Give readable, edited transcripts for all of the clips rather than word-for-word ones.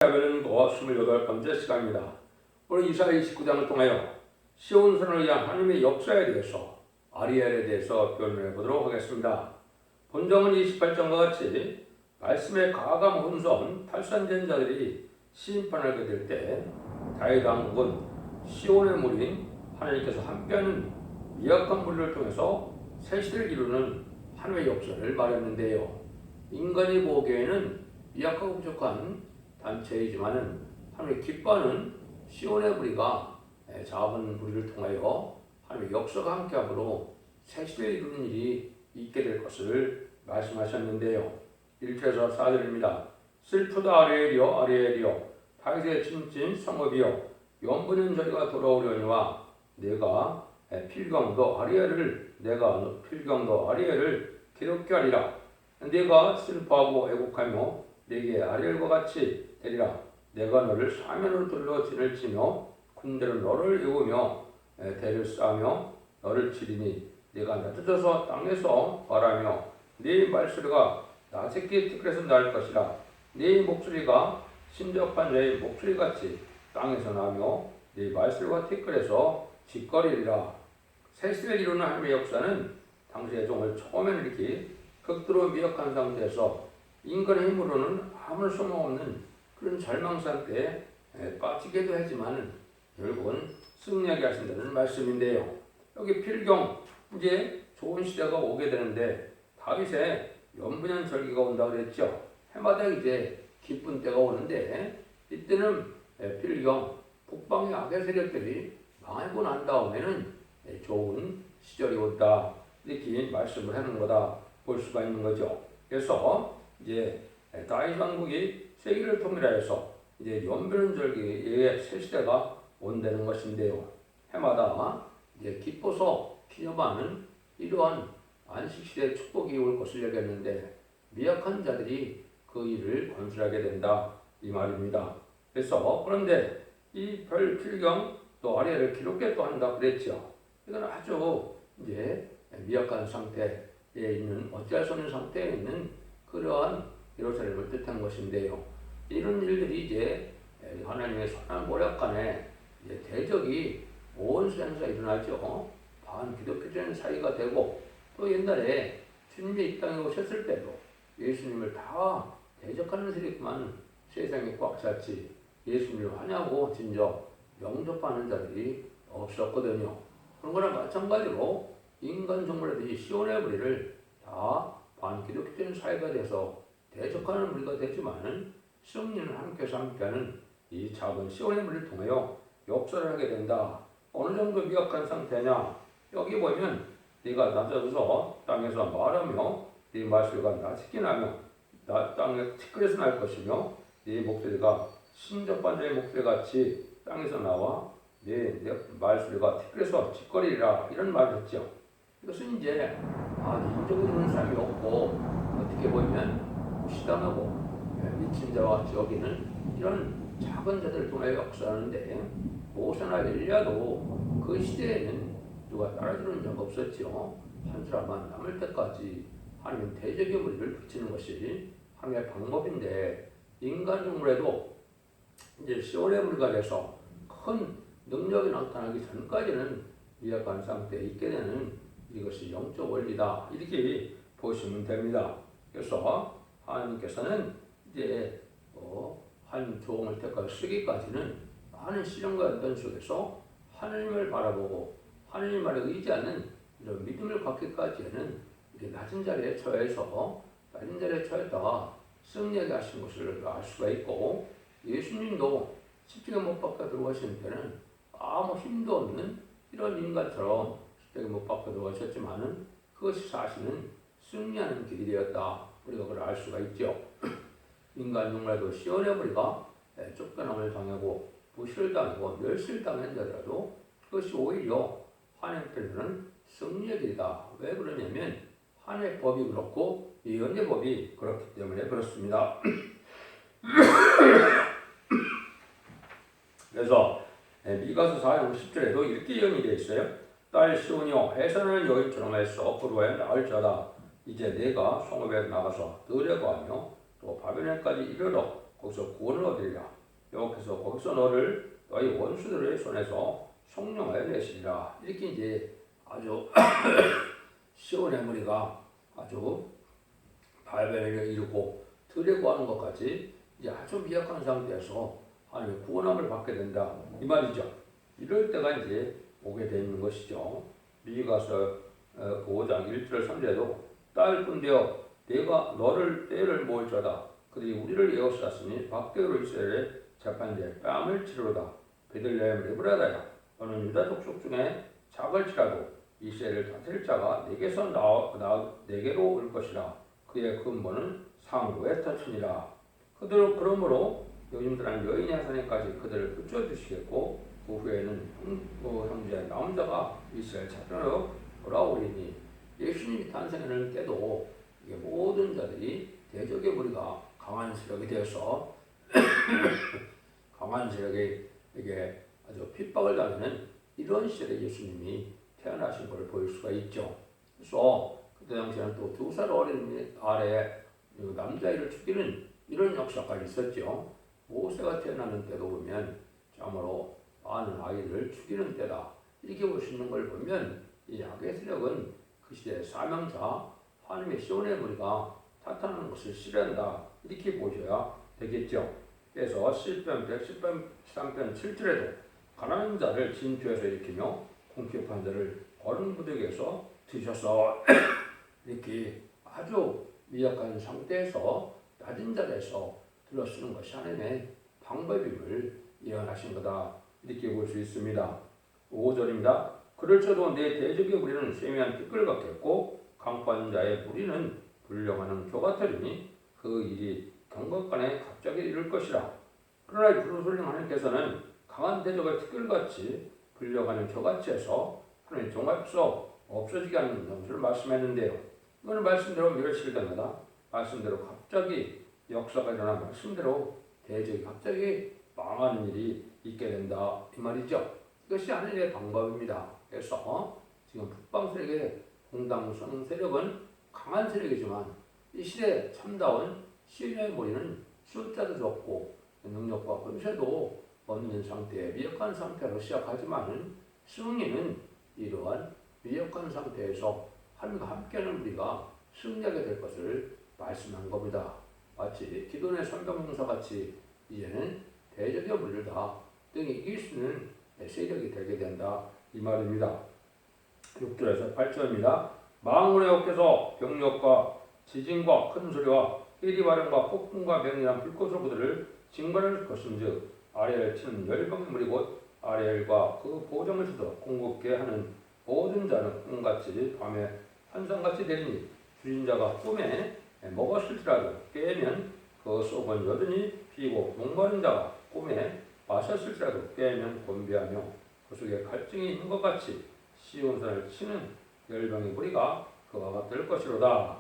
하면은 28번째 시간입니다. 오늘 이사야 29장을 통하여 시온산을 위한 하나님의 역사에 대해서 아리엘에 대해서 표현해 보도록 하겠습니다. 본정은 28장과 같이 말씀에 가감 혼선 탈선된 자들이 심판을 받게 될 때 다윗 왕국은 시온의 무리인 하나님께서 함께하는 미약한 무리를 통해서 새 시대를 이루는 하나님의 역사를 말했는데요. 인간이 보기에는 미약하고 부족한 단체이지만은 하나님의 기뻐하는 시온의 무리가 작은 무리를 통하여 하나님의 역사가 함께함으로 새 시대를 이루는 일이 있게 될 것을 말씀하셨는데요. 1절에서 4절입니다. 슬프다 아리엘이여 아리엘이여 다윗의 친친 성읍이여 연분은 저리가 돌아오려니와 내가 필경도 아리엘을 괴롭게 하리라. 내가 슬퍼하고 애곡하며 내게 아리엘과 같이 되리라. 내가 너를 사면으로 둘러 진을 치며 군대로 너를 이으며 대를 쌓으며 너를 치리니 내가 낮아져서 땅에서 말하며 네 말소리가 나새끼 티끌에서 날 것이라. 네 목소리가 신접한 자의 목소리같이 땅에서 나며 네 말소리가 티끌에서 짓거리리라. 새 시대를 이루는 하나님의 역사는 당시의 종을 처음에는 이렇게 극도로 미약한 상태에서 인간의 힘으로는 아무런 소망없는 그런 절망 상태에 빠지게도 하지만 결국은 승리하게 하신다는 말씀인데요. 여기 필경 이제 좋은 시대가 오게 되는데 다윗의 연분연 절기가 온다고 그랬죠. 해마다 이제 기쁜 때가 오는데 이때는 필경 북방의 악의 세력들이 망하고 난 다음에는 좋은 시절이 온다 이렇게 말씀을 하는 거다 볼 수가 있는 거죠. 그래서 이제 다윗 왕국이 세계를 통일하여서 이제 연변절기의 새 시대가 온다는 것인데요. 해마다 이제 기뻐서 기념하는 이러한 안식 시대의 축복이 올 것을 얘기했는데 미약한 자들이 그 일을 건설하게 된다 이 말입니다. 그래서 그런데 이 필경 또 아리엘을 기록해 또 한다 그랬죠. 이건 아주 이제 미약한 상태에 있는 어찌할 수 없는 상태에 있는 그러한 예루살렘을 뜻한 것인데요. 이런 일들이 이제 하나님의 선한 모략간에 대적이 온 세상에서 일어나죠. 반기독교적인 사이가 되고 또 옛날에 주님이 이 땅에 오셨을 때도 예수님을 다 대적하는 세력만 세상에 꽉 찼지 예수님을 환영하고 진정 영접하는 자들이 없었거든요. 그런 거랑 마찬가지로 인간 종말들이 시온의 무리를 다 반기독교적인 사회가 돼서 대적하는 무리가 되지만은 승리는 함께하는 이 작은 시온의 무리를 통하여 역사를 하게 된다. 어느 정도 미약한 상태냐? 여기 보면 네가 낮아져서 땅에서 말하며 네 말소리가 나새끼 나며 땅에 티끌에서 날 것이며 네 목소리가 신접한 자의 목소리같이 땅에서 나와 네 말소리가 티끌에서 짓거리리라 이런 말을 했죠. 이것은 이제 인적인 사람이 없고 어떻게 보면 무시당하고 미친 자와 같이 여기는 이런 작은 자들을 통해 역사하는데 모세나 엘리야도 그 시대에는 누가 따라주는 적 없었죠. 한 사람만 남을 때까지 하나님 대적의 무리를 붙이는 것이 하나님의 방법인데 인간 종물에도 이제 시온의 무리가 돼서 큰 능력이 나타나기 전까지는 미약한 상태에 있게 되는 이것이 영적 원리다 이렇게 보시면 됩니다. 그래서 하나님께서는 이제 한 종을 택하여 쓰기까지는 많은 시련과 연단 속에서 하나님을 바라보고 하나님 말에 의지하는 이런 믿음을 갖기까지는 이렇게 낮은 자리에 처했다가 승리하게 하신 것을 알 수가 있고 예수님도 십자가에 못 박혀 들어가신 때는 아무 힘도 없는 이런 인간처럼 십자가에 못 박혀 들어가셨지만은 그것이 사실은 승리하는 길이 되었다. 우리가 그걸 알 수가 있죠. 인간 종말도 시온의 무리가 쫓겨남을 당하고 부실을 당하고 멸시를 당한 자라도 그것이 오히려 하나님께서는 승리의 길이다. 왜 그러냐면 하나님의 법이 그렇고 예언의 법이 그렇기 때문에 그렇습니다. 그래서 미가서 4장 10절에도 이렇게 예언이 되어 있어요. 딸 시온이여 해산하는 여인처럼 해서 부르에 나을지어다. 이제 내가 성읍에 나가서 들에 거하며 또 바벨론까지 이르러 거기서 구원을 얻으리라. 여호와께서 거기서 너를 너희 원수들의 손에서 속량하여 내시리라. 이렇게 이제 아주 시온의 무리가 아주 발변을 이루고 들에 구하는 것까지 이제 아주 미약한 상태에서 하나님의 구원함을 받게 된다 이 말이죠. 이럴 때가 이제 오게 되는 것이죠. 미가서 5장 1절 3절에도 딸 뿐되어 내가 너를 때를 모을지어다. 그들이 우리를 에워쌌으니 밖으로 이스라엘의 재판대에 뺨을 치르로다. 베들레헴 에브라다야 너는 유다 족속 중에 작을지라도 이스라엘을 다스릴 자가 내게서 내게로 올 것이라. 그의 근본은 상고에 터치니라. 그들 그러므로 여인들은 여인의 하산에까지 그들을 붙여주시겠고 그 후에는 형제 남자가 이스라엘 자손으로 돌아오리니. 예수님이 탄생하는 때도 이게 모든 자들이 대적의 무리가 강한 세력이 되어서 강한 세력에 이게 아주 핍박을 당하는 이런 시절에 예수님이 태어나신 것을 보일 수가 있죠. 그래서 그때 당시에는 또 2살 어린 아래 남자아이를 죽이는 이런 역사까지 있었죠. 모세가 태어나는 때도 보면 참으로 많은 아이를 죽이는 때다. 이렇게 볼 수 있는 걸 보면 이 악의 세력은 그 시대의 사명자 하나님의 시온의 무리가 나타나는 것을 싫어한다. 이렇게 보셔야 되겠죠. 그래서 시편 113편 7절에도 가난한 자를 진투에서 일으키며 궁핍한 자를 어른 부득에서 드셔서 이렇게 아주 미약한 상태에서 낮은 자리에서 들어쓰는 것이 하나님의 방법임을 예언하신 거다. 이렇게 볼 수 있습니다. 5절입니다. 그럴지라도 내 대적의 무리는 쇠미한 티끌 같겠고 강포한 자의 무리는 불령하는 교 같으리니 그 일이 경건간에 갑자기 이룰 것이라. 그러나 부르소령 하나님께서는 강한 대적을 티끌같이 불려가는 교같이 해서 하나님 종합서 없어지게 하는 점수를 말씀했는데요. 이거는 말씀대로 멸실 때마다 말씀대로 갑자기 역사가 일어나 말씀대로 대적이 갑자기 망하는 일이 있게 된다 이 말이죠. 이것이 하나님의 방법입니다. 그래서 지금 북방 세력의 공당성 세력은 강한 세력이지만 이 시대에 참다운 시리아의 무리는 숫자도 적고 능력과 권세도 없는 상태에 미약한 상태로 시작하지만 승리는 이러한 미약한 상태에서 하나님과 함께하는 우리가 승리하게 될 것을 말씀한 겁니다. 마치 기존의 성경명사 같이 이제는 대적의 무리를 다 등이 이길 수 있는 세력이 되게 된다 이 말입니다. 6절에서 8절입니다. 만군의 여호와께서 병력과 지진과 큰 소리와 이리바람과 폭풍과 맹렬한 불꽃으로 그들을 징벌할 것인즉 아레를 치는 열방의 무리 곧 아레엘과 그 보정을 쳐서 공급게 하는 모든 자는 꿈같이 밤에 환상같이 되리니 주인 자가 꿈에 먹었을지라도 깨면 그 속은 여전히 비고 목마른 자가 꿈에 마셨을지라도 깨면 곤비하며 그 속에 갈증이 있는 것 같이 시온산을 치는 열방의 무리가 그와 같을 것이로다.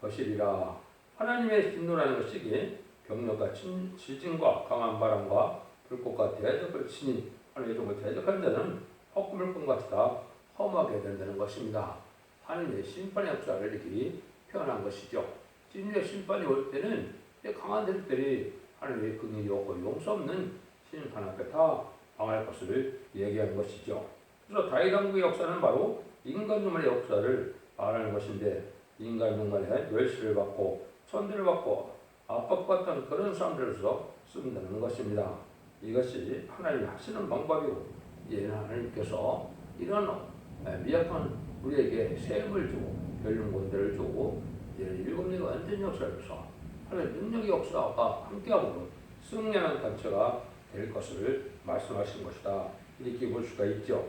것이리라. 하나님의 진노라는 것이 병력과 지진과 강한 바람과 불꽃과 대적을 치니 하나님의 종을 대적한 자는 헛꿈을 꾼 같이 다 험하게 된다는 것입니다. 하나님의 심판의 역사를 이렇게 표현한 것이죠. 진리의 심판이 올 때는 강한 대적들이 하나님의 긍휼이 없고 용서 없는 심판 앞에 다 망할 것을 얘기하는 것이죠. 그래서 다윗 왕국의 역사는 바로 인간 놈의 역사를 말하는 것인데 인간 놈만의 멸시를 받고 천대를 받고 압박받던 그런 사람들로서 쓴다는 것입니다. 이것이 하나님이 하시는 방법이고 이제 하나님께서 이런 미약한 우리에게 셈을 주고 변론권대를 주고 이제 일곱년의 완전 역사로서 하나님의 능력의 역사가 함께하고 승리하는 단체가 될 것을 말씀하신 것이다. 이렇게 볼 수가 있죠.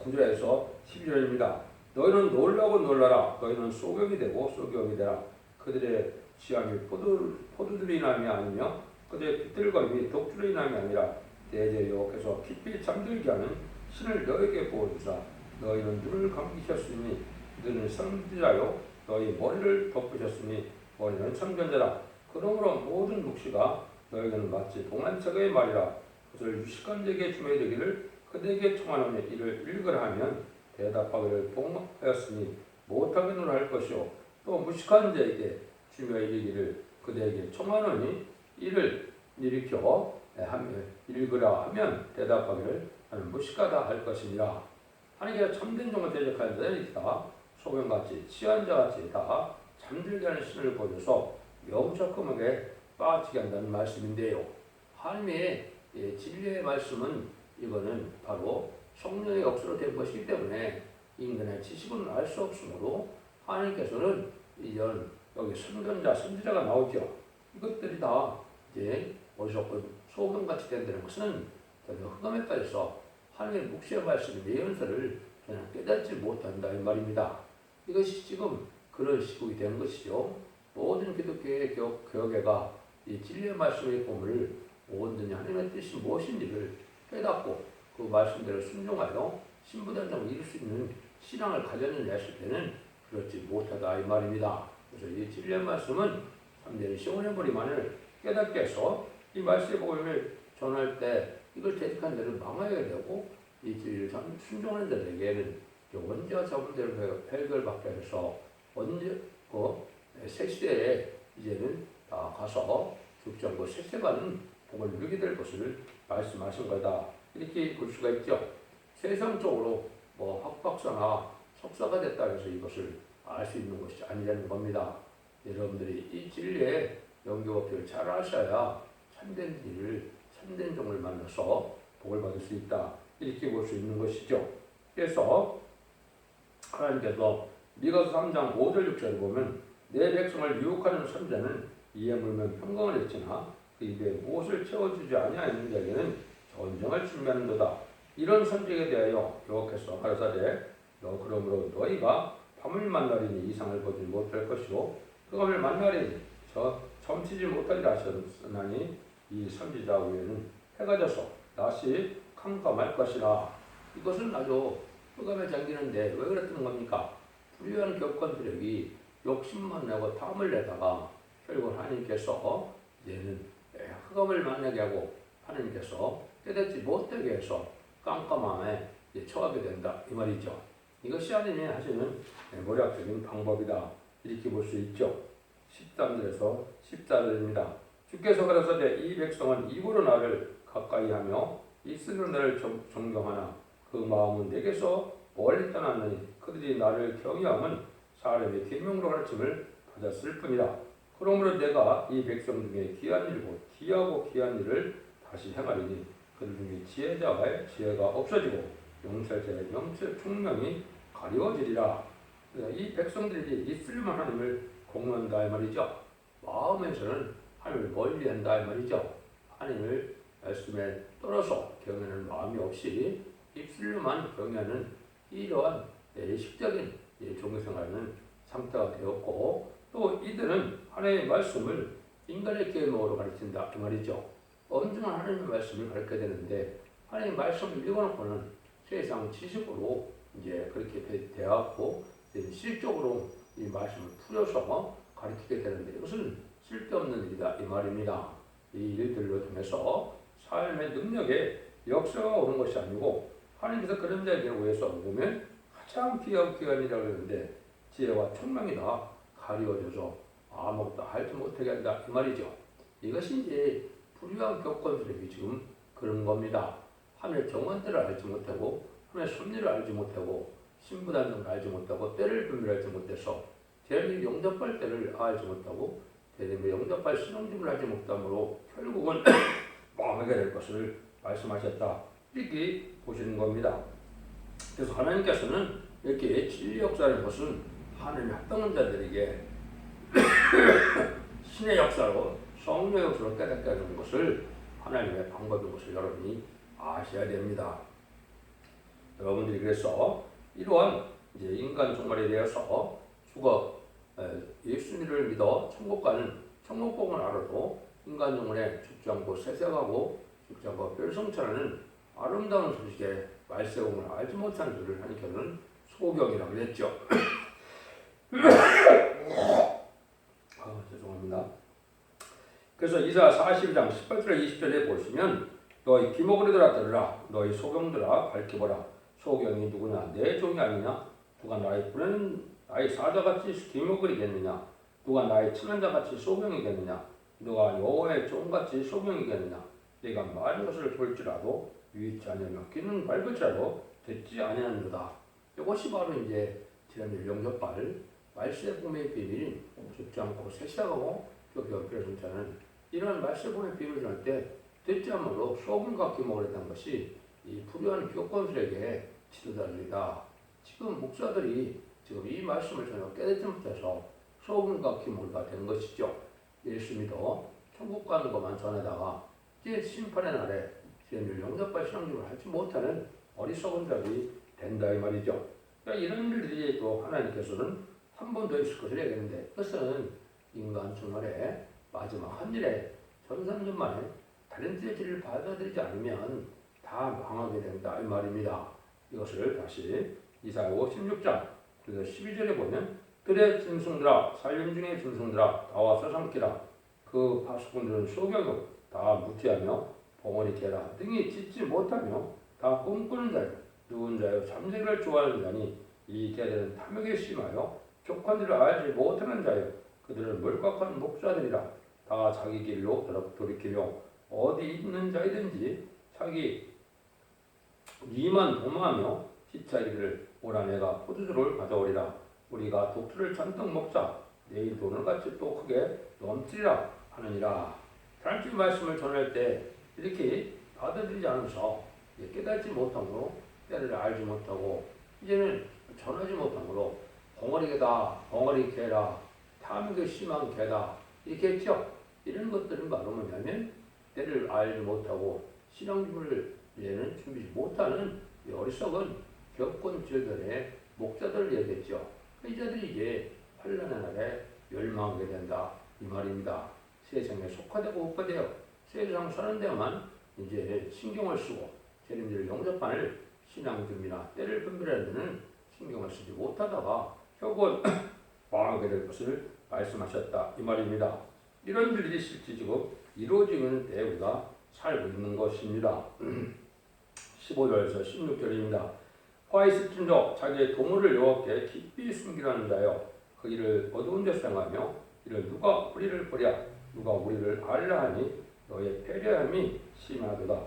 9절에서 12절입니다. 너희는 놀라고 놀라라. 너희는 소경이 되고 소경이 되라. 그들의 취함이 포도들의 인함이 아니며 그들의 비틀거림이 독주의 인함이 아니라 대제 여호와께서 깊이 잠들게 하는 신을 너에게 보여주사 너희는 눈을 감기셨으니 너희는 선지자요 너희 머리를 덮으셨으니 머리는 참견자라. 그러므로 모든 묵시가 너희는 마치 동안책의 말이라. 그것을 유식한 자에게 주매 되기를 그대에게 청하노니 이를 읽으라 하면 대답하기를 동하였으니 못하게는 할 것이요 또 무식한 자에게 주며 이르기를 그대에게 청하노니 이를 일으켜 읽으라 하면 대답하기를 나는 무식하다 할 것이니라. 하나님께서 참된 종을 대적하는 자들이 다 소경같이 취한 자같이 다 잠들게 하는 신을 보여서 영적금하게 빠지게 한다는 말씀인데요. 하나님의 진리의 말씀은 이거는 바로 성령의 역사로 된 것이기 때문에 인간의 지식은 알 수 없으므로 하나님께서는 이런 여기 선견자, 선지자가 나오죠. 이것들이 다 이제 어리석고 소금같이 된다는 것은 흑암에 빠져서 하나님의 묵시의 말씀의 내연서를 그냥 깨닫지 못한다 이 말입니다. 이것이 지금 그런 시국이 된 것이죠. 모든 기독교의 교회가 이 진리의 말씀의 본문을 온전히 하나님의 뜻이 무엇인지를 깨닫고 그 말씀대로 순종하여 신부단장을 이룰 수 있는 신앙을 가졌느냐 했을 때는 그렇지 못하다 이 말입니다. 그래서 이 진리의 말씀은 참된 시온의 머리만을 깨닫게 해서 이 말씀의 복음을 전할 때 이걸 대적한 자를 망하게 되고 이 진리를 순종하는 자들에게는 원죄와 자본대로 해결받게 해서 새 시대에 이제는 다 가서 죽지 않고 세세받는 복을 누리게 될 것을 말씀하신 거다. 이렇게 볼 수가 있죠. 세상적으로 학박사나 석사가 됐다 해서 이것을 알 수 있는 것이 아니라는 겁니다. 여러분들이 이 진리의 영교법칙을 잘 아셔야 참된 일을 참된 종을 만나서 복을 받을 수 있다. 이렇게 볼 수 있는 것이죠. 그래서 하나님께서 미가서 3장 5절 6절을 보면 내 백성을 유혹하는 선자는 이에 물면 평강을 잃지나 그 입에 무엇을 채워주지 아니하는 자에게는 전쟁을 준비하는도다. 이런 선지에 대하여 여호와께서 가라사대 너 그러므로 너희가 밤을 만나리니 이상을 보지 못할 것이요 흑암을 만나리니 점치지 못하리라 하셨으나니 이 선지자 위에는 해가 져서 낮이 캄캄할 것이라. 이것은 아주 흑암에 잠기는데 왜 그랬던 겁니까? 불의한 격건들에게 욕심만 내고 탐을 내다가 결국 하나님께서 이제는 흑암을 만나게 하고 하나님께서 깨닫지 못하게 해서 깜깜함에 처하게 된다 이 말이죠. 이것이 하나님이 하시는 모략적인 방법이다 이렇게 볼 수 있죠. 13절에서 14절입니다. 주께서 가라사대 이 백성은 입으로 나를 가까이하며 입술로 나를 존경하나 그 마음은 내게서 멀리 떠났느니 그들이 나를 경외함은 사람의 계명으로 가르침을 받았을 뿐이다. 그러므로 내가 이 백성 중에 귀한 일고 귀하고 귀한 일을 다시 행하리니 그들 중에 지혜자의 지혜가 없어지고 명철자의 명철 총명이 가리워지리라. 이 백성들이 입술로만 하나님을 공언한다 이 말이죠. 마음에서는 하나님을 멀리한다 이 말이죠. 하나님을 말씀에 떨어서 경외하는 마음이 없이 입술로만 경외하는 이러한 예식적인 종교생활은 상태가 되었고 또 이들은 하나님의 말씀을 인간의 계명으로 가르친다 이 말이죠. 엄중한 하나님의 말씀을 가르쳐야 되는데 하나님의 말씀을 읽어놓고는 세상 지식으로 이제 그렇게 되었고 실적으로 이 말씀을 풀어서 가르치게 되는데 이것은 쓸데없는 일이다 이 말입니다. 이 일들로 통해서 삶의 능력에 역사가 오는 것이 아니고 하나님께서 그런 자에게 위해서 보면 가장 귀하고 귀한 일이라고 그러는데 지혜와 총명이 다 가리워져서 아무것도 알지 못하게 한다 이 말이죠. 이것이 이제 불의한 격건들에게 지금 그런 겁니다. 하나님의 정원들을 알지 못하고 하나님의 섭리를 알지 못하고 신부단장을 알지 못하고 때를 분별하지 못해서 대리의 영접할 때를 알지 못하고 대리의 영접할 신앙심을 알지 못함으로 결국은 망하게 될 것을 말씀하셨다 이렇게 보시는 겁니다. 그래서 하나님께서는 이렇게 진리 역사라는 것은 하나님의 합당한 자들에게 신의 역사로 성령의 역사로 깨닫게 하는 것을 하나님의 방법인 것을 여러분이 아셔야 됩니다. 여러분들이 그래서 이러한 이제 인간 종말에 대해서 예수님을 믿어 천국 가는 천국복을 알아도 인간 종말에 죽지 않고 세세하고 죽지 않고 별성찬하는 아름다운 소식의 말세공을 알지 못하는 줄을 하나님께서는 소경이라고 했죠. 죄송합니다. 그래서 이사 42장 18절 20절에 보시면 너희 기목으로들아 들으라 너희 소경들아 밝혀보라 소경이 누구냐 내 종이 아니냐 누가 나의 보내는 나의 사자같이 기목을 이겠느냐 누가 나의 친한 자같이 소경이겠느냐? 누가 여호와의 종같이 소경이겠느냐? 내가 많은 것을 볼지라도 유익지 아니하며 귀는 밝을지라도 듣지 아니하는도다. 이것이 바로 이제 지난주 영접발 말세 봄의 비밀인 죽지 않고 세시하고 격격하게 승차는 이런 말세 봄의 비밀을 전할 때 듣지 않으므로 소금과 기목을 것이 이 불의한 교권들에게 지도자들이다. 지금 목사들이 지금 이 말씀을 전혀 깨닫지 못해서 소금과 기목이 된 것이죠. 예수 믿어 천국 가는 것만 전하다가 이제 심판의 날에 지난주 영접발 신앙생활을 하지 못하는 어리석은 자들이 된다 이 말이죠. 그러니까 이런 일들이 또 하나님께서는 한 번 더 있을 것을 얘기했는데 그것은 인간 생활의 마지막 한 일에 전산년 만에 달란트의 질을 받아들이지 않으면 다 망하게 된다 이 말입니다. 이것을 다시 이사야 56장 그래서 12절에 보면 들의 짐승들아 살림 중의 짐승들아 나와 서삼키라 그 파수꾼들은 소경이고 다 무티하며 벙어리 개라 등이 짖지 못하며 다 꿈꾸는 자요 누운 자요 잠재기를 좋아하는 자니 이 개들은 탐욕에 심하여 족한들을 알지 못하는 자요 그들은 몰각한 목자들이라 다 자기 길로 돌이키며 어디 있는 자이든지 자기 이만 도모하며 시차이를 오라 내가 포도주를 가져오리라 우리가 독주를 잔뜩 먹자 내일 돈을 같이 또 크게 넘치리라 하느니라. 하나님 말씀을 전할 때 이렇게 받아들이지 않으면서 깨닫지 못하므로 때를 알지 못하고 이제는 전하지 못하므로 벙어리 개다 벙어리 개라 탐욕이 심한 개다 이렇게 했죠. 이런 것들은 바로 뭐냐면 때를 알지 못하고 신앙심을 이제는 준비지 못하는 어리석은 격권죄들의 목자들을 얘기했죠. 이 자들이 이제 환난의 날에 멸망하게 된다 이 말입니다. 세상에 속화되고 옥화되어 세상 사는 데만 이제 신경을 쓰고 재림들 영접반을 신앙 준비나 때를 분별하는 데는 신경을 쓰지 못하다가 결국은 망하게 될 것을 말씀하셨다 이 말입니다. 이런 일이 실제 지금 이루어지는 때 우리가 살고 있는 것입니다. 15절에서 16절입니다. 화 있을진 저 자기의 도모를 여호와께 깊이 숨기라는 자여 그 일을 어두운 데서 행하며 이를 누가 우리를 보랴 누가 우리를 알라 하니 너의 패례함이 심하도다.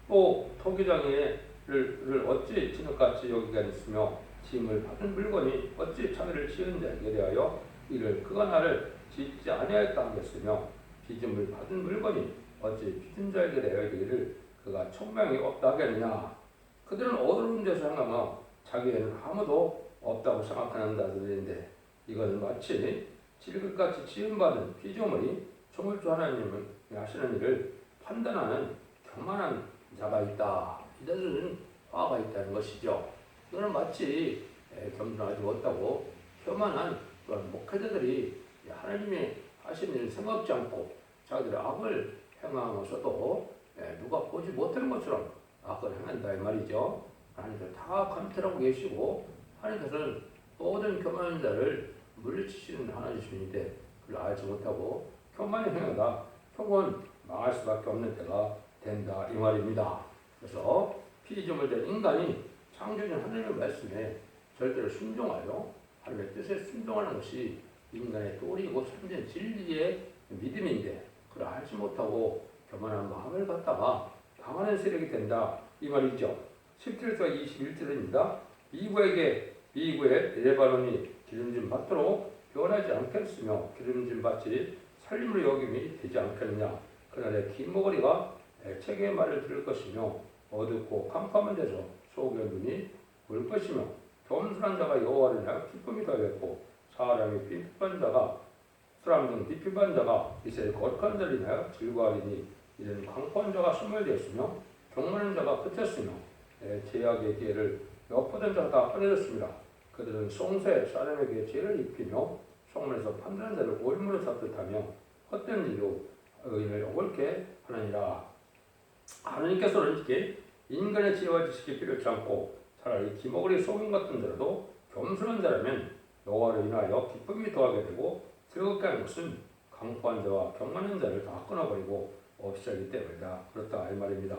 또 토기장이를 어찌 진흙같이 여기겠으며 짐을 받은 물건이 어찌 자기를 지은 자에게 대하여 이를 그가 나를 짓지 아니하였다 하겠으며 빚음을 받은 물건이 어찌 빚은 자에게 대하여 이를 그가 총명이 없다 하겠느냐. 그들은 어두운 데서 행하며 자기에는 아무도 없다고 생각하는 자들인데 이것은 마치 질그같이 지음받은 피조물이 조물주 하나님을 하시는 일을 판단하는 교만한 자가 있다. 이들은 화가 있다는 것이죠. 이거는 마치 겸손하지 못하고 교만한 그런 목회자들이 하나님이 하시는 일을 생각지 않고 자기들의 악을 행하면서도 누가 보지 못하는 것처럼 악을 행한다 이 말이죠. 하나님께서 다 감찰하고 계시고 하나님께서는 모든 교만한 자를 물리치시는 하나님이신데 그걸 알지 못하고 교만이 행하다 결국은 망할 수밖에 없는 때가 된다 이 말입니다. 그래서 피조물 된 인간이 창조주 하나님의 말씀에 절대로 순종하여 하나님의 뜻에 순종하는 것이 인간의 도리이고 참된 진리의 믿음인데 그걸 알지 못하고 교만한 마음을 갖다가 강하는 세력이 된다 이 말이죠. 17절과 21절입니다. 미구의 레바논이 기름진 밭으로 변하지 않겠으며 기름진 밭이 살림으로 여김이 되지 않겠느냐. 그날에 긴 머리가 책의 말을 들을 것이며 어둡고 캄캄한 데서 속의 눈이 올 것이며 겸손한 자가 여호와를 향하여 기쁨이 더하겠고 사람이 비핍한 자가 사람 중 비핍한 자가 이스라엘 거룩한 자를 인하여 즐거워하리니 이는 강포한 자가 소멸되었으며 경건한 자가 끝했으며 제약의 기회를 엿보던 자가 다 끊어졌습니다. 그들은 송새 사람에게 죄를 입히며 성문에서 판단한 자를 올무로 잡듯하며 헛된 일로 의인을 억울게 하느니라. 하나님께서는 이렇게 인간의 지혜와 지식이 필요치 않고 차라리 기머거리 소금 같은 자라도 겸손한 자라면 여호와를 인하여 기쁨이 더하게 되고 즐겁게 하는 것은 강포한 자와 경건한 자를 다 끊어버리고 없이 하기 때문이다. 그렇다 이 말입니다.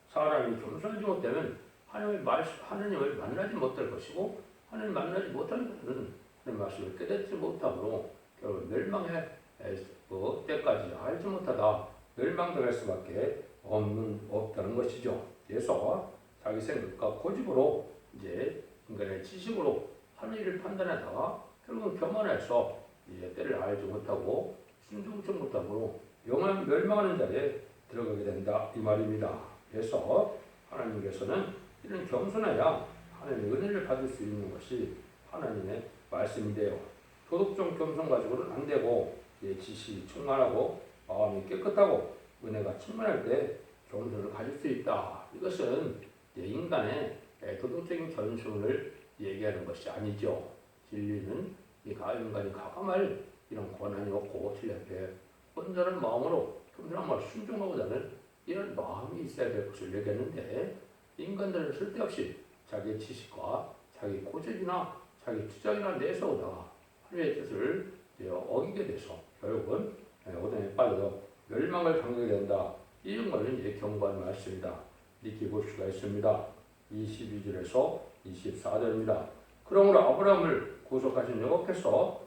사람이 겸손하지 못하면 하나님을 만나지 못할 것이고 하나님 만나지 못하는 자는 하나님 말씀을 깨닫지 못함으로 결국 멸망의 때까지 알지 못하다 멸망당할 수밖에 없다는 것이죠. 그래서 자기 생각과 고집으로 이제 인간의 지식으로 하는 일을 판단하다가 결국 교만해서 이제 때를 알지 못하고 순종치 못하고 영원 멸망하는 자리에 들어가게 된다 이 말입니다. 그래서 하나님께서는 이런 겸손해야 하나님의 은혜를 받을 수 있는 것이 하나님의 말씀인데요. 도덕적 겸손 가지고는 안 되고 지식이 충만하고 마음이 깨끗하고 은혜가 충만할 때 겸손을 가질 수 있다. 이것은 인간의 도덕적인 겸손을 얘기하는 것이 아니죠. 진리는 인간이 가감할 이런 권한이 없고 진리 앞에 온전한 마음으로 겸손한 말 순종하고자 하는 이런 마음이 있어야 될 것을 얘기했는데 인간들은 쓸데없이 자기 지식과 자기 고집이나 자기 주장이나 내세우다가 하나님의 뜻을 어기게 돼서 결국은 어둠에 빠져 멸망을 당하게 된다. 이런 것을 이제 경고하는 말씀이다. 이렇게 볼 수가 있습니다. 22절에서 24절입니다. 그러므로 아브라함을 구속하신 여호와께서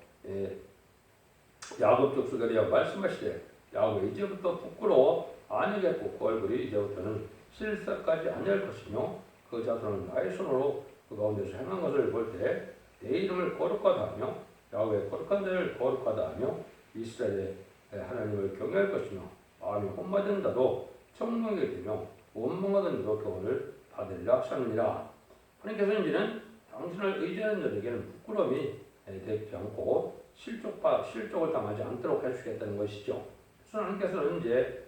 야곱 족속에게 말씀하시되 야곱이 이제부터 부끄러워 아니겠고 그 얼굴이 이제부터는 실사까지 아니할 것이며 그 자손은 나의 손으로 그 가운데서 행한 것을 볼 때 내 이름을 거룩하다 하며 야곱의 거룩한 자를 거룩하다 하며 이스라엘의 하나님을 경외할 것이며 마음이 혼마된다도 청명하게 되며 원망하던 자도 교훈을 받으리라 하셨느니라. 하나님께서는 이제는 당신을 의지하는 자에게는 부끄러움이 되지 않고 실족을 당하지 않도록 해주겠다는 것이죠. 그래서 하나님께서는 이제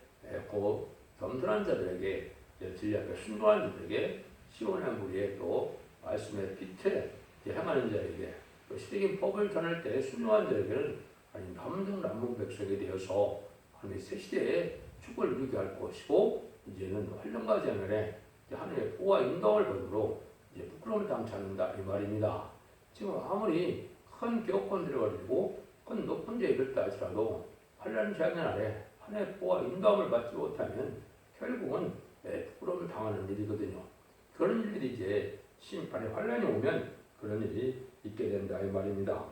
그 겸손한 자들에게 진리 앞에 순종하는 자들에게 시온의 무리에 또 말씀의 빛에 행하는 자에게 또 시대적인 법을 전할 때 순종하는 자에게는 아니 남중 백성이 되어서 하나님의 새 시대에 축복을 누리게 할 것이고 이제는 활력과 재면에 하나님의 보호와 인도를 받으로 이제 부끄러움을 당치 않는다 이 말입니다. 지금 아무리 큰 교권들을 가지고 큰 높은 자에 이르다 할지라도 환란 재앙 아래 하나님의 보호와 인도함을 받지 못하면 결국은 부끄러움을 당하는 일이거든요. 그런 일들이 이제 심판의 환란이 오면 그런 일이 있게 된다 이 말입니다.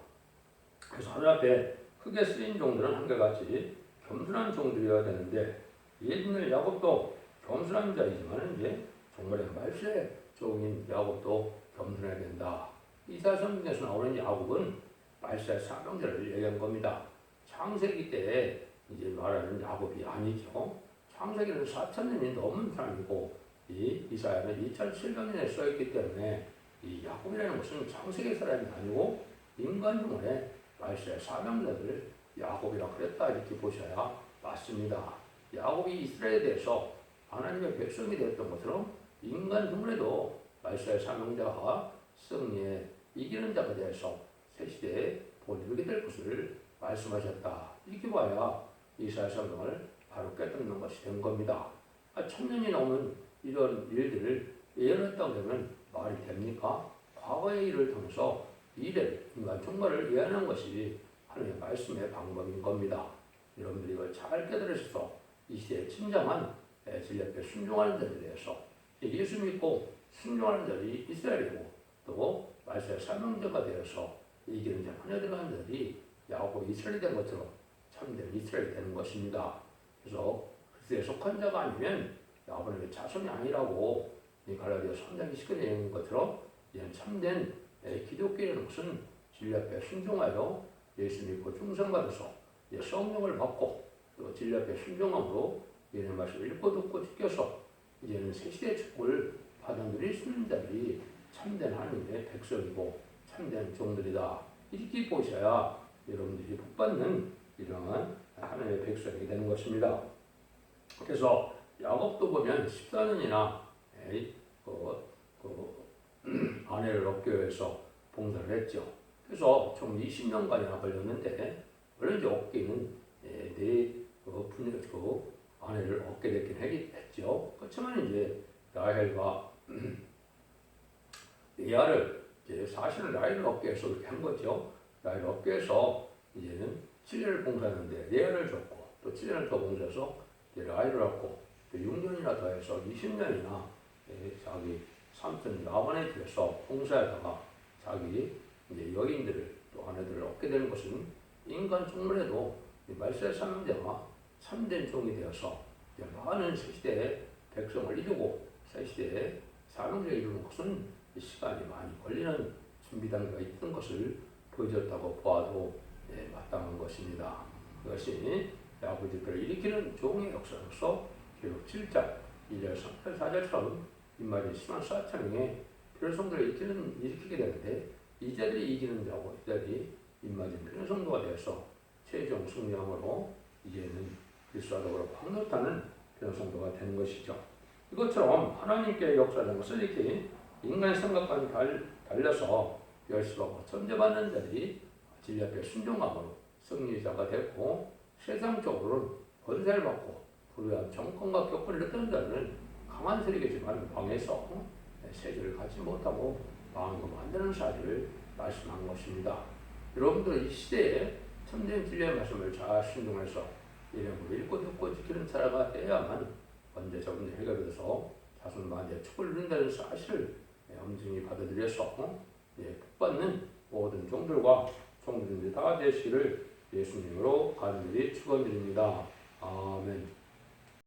그래서 하늘 앞에 크게 쓰인 종들은 한결같이 겸손한 종들이어야 되는데 옛날 야곱도 겸손한 자이지만 이제 정말의 말세 종인 야곱도 겸손해야 된다. 이사야 성경에서 나오는 야곱은 말세 사명자를 얘기한 겁니다. 창세기 때 이제 말하는 야곱이 아니죠. 창세기는 4,000년이 넘은 사람이고 이 이사야는 2,700년에 써있기 때문에 이 야곱이라는 것은 창세기 사람이 아니고 인간 중에 말세 사명자들 야곱이라 그랬다 이렇게 보셔야 맞습니다. 야곱이 이스라엘에 대해서 하나님의 백성이 되었던 것처럼 인간 중에도 말세 사명자가 승리에 이기는 자가 되어서 새 시대에 본이루게 될 것을 말씀하셨다. 이렇게 봐야 이사야 성경을 바로 깨닫는 것이 된 겁니다. 1,000년이 넘은 이런 일들을 예언했다고 하면 말이 됩니까? 과거의 일을 통해서 미래를 인간 종말을 예언하는 것이 하나님의 말씀의 방법인 겁니다. 여러분들이 이걸 잘 깨달으셔서 이 시대에 진정한 진리 앞에 순종하는 자들에 대해서 예수 믿고 순종하는 자들이 이스라엘이고 또 말세 사명자가 되어서 이기는 자 하나 되는 자들이 야곱이 이스라엘이 된 것처럼 참된 이스라엘이 되는 것입니다. 그래서 그리스도에 속한 자가 아니면 야곱의 자손이 아니라고 이 갈라디아 3장 20절에 얘기한 것처럼 참된 기독교라는 것은 진리 앞에 순종하여 예수 믿고 충성받아서 성령을 받고 또 진리 앞에 순종함으로 예수의 말씀을 읽고 듣고 지켜서 이제는 새 시대의 축복을 받아 누릴 수 있는 자들이 참된 하나님의 백성이고 참된 종들이다. 이렇게 보셔야 여러분들이 복받는 이러한 하나님의 백성이 되는 것입니다. 그래서 야곱도 보면 14년이나 아내를 얻기 위해서 봉사를 했죠. 그래서 총 20년간이나 걸렸는데 물론 이제 얻기는 아내를 얻게 됐긴 했죠. 그렇지만 이제 라헬과 레아를 이제 사실은 라헬을 얻게 해서 그렇게 한 거죠. 라헬을 얻게 해서 이제는 7년을 봉사했는데 레아를 줬고 또 7년을 더 봉사해서 라헬을 얻고 또 6년이나 더해서 20년이나 자기 삼촌 라반에 비해서 봉사하다가 자기 이제 여인들을 또 아내들을 얻게 되는 것은 인간 종말에도 이 말세 사명자가 참된 종이 되어서 이제 많은 새시대의 백성을 이루고 새시대의 사명자를 이루는 것은 시간이 많이 걸리는 준비 단계가 있던 것을 보여줬다고 보아도 마땅한 것입니다. 그것이 아버지들을 일으키는 종의 역사로서 기록 7장 1절 3절 4절처럼 입맞은 심한 사창에 필요성들을 일으키게 되는데 이자들이 이기는 자고 이자들이 입맞은 필요성도가 되어서 최종 승리함으로 이제는 그리스도와 더불어 확노타는 필요성도가 되는 것이죠. 이것처럼 하나님께 역사하는 것은 이렇게 인간의 생각과는 달려서 열심하고 천재받는 자들이 진리 앞에 순종함으로 승리자가 되고 세상적으로는 권세를 받고 불우한 정권과 교권을 얻던 자는 강한 세력이지만 방에서 세계를 갖지 못하고 망하고 만드는 사실을 말씀한 것입니다. 여러분들 이 시대에 참된 진리의 말씀을 잘 순종해서 이름으로 읽고 듣고 지키는 자가 되어야만 언제적 문제 해결이 돼서 자손 만대의 축복을 누린다는 사실을 엄중히 받아들여서 복받는 모든 종들과 종들이 다 되시기를 예수님으로 간절히 축원드립니다. 아멘.